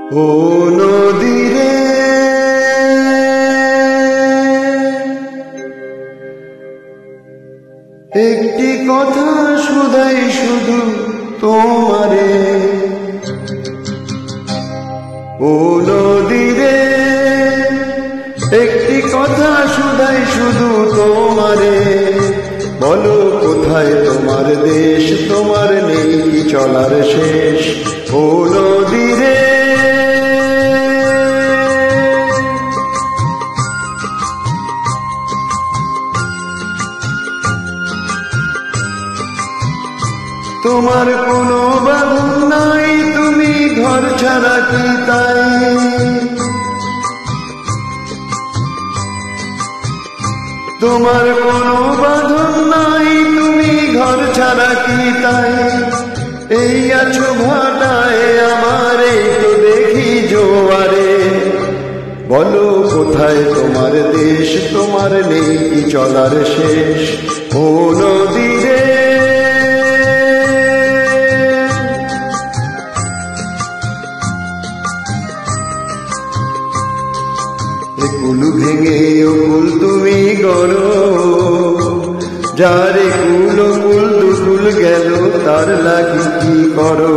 ও নদী রে, একটি কথা শুধাই শুধু তোমারে। ও নদী রে, একটি কথা শুধাই শুধু তোমারে। বলো কোথায় তোমার দেশ, তোমার নেই চলার শেষ। ও নদী রে, তোমার কোনো বাঁধন নাই, তুমি ঘর ছাড়া কি তাই? তোমার কোনো বাঁধন নাই, তুমি ঘর ছাড়া কি তাই? এই আছো ভাটায় আমার, এই তো দেখি জোয়ারে। বলো কোথায় তোমার দেশ, তোমার নেই চলার শেষ। ও নদী রে, কুলু ভেঙে ও কুল তুমি গড়ো, যারে কুল কুল দুকুল গেল তার লাগি কি করো?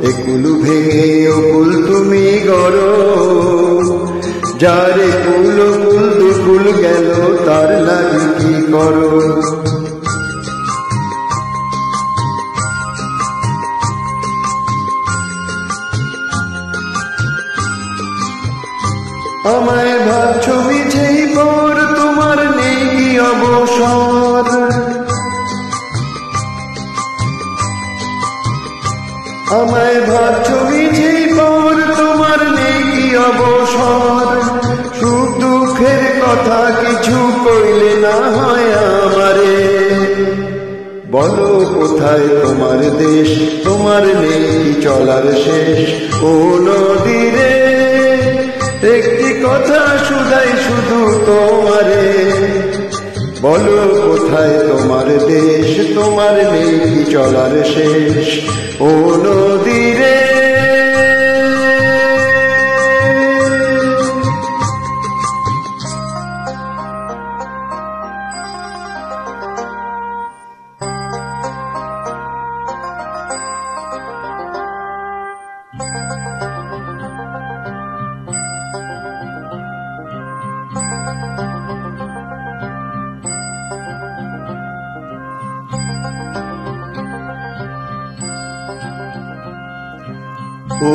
এ কুলু ভেঙে ও কুল তুমি গড়ো, যারে কুল কুল দুকুল গেল তার লাগি কি করো? আমায় ভাবছ মিছেই পর, তোমার নেই কি অবসর? আমায় ভাবছ মিছেই পর, তোমার নেই কি অবসর? সুখ দুঃখের কথা কিছু কইলে না হয় আমারে। বলো কোথায় তোমার দেশ, তোমার নেই চলার শেষ। ও নদী রে, একটি কথা শুধাই শুধু তোমারে। বলো কোথায় তোমার দেশ, তোমার নেই চলার শেষ। ও নদী রে, ও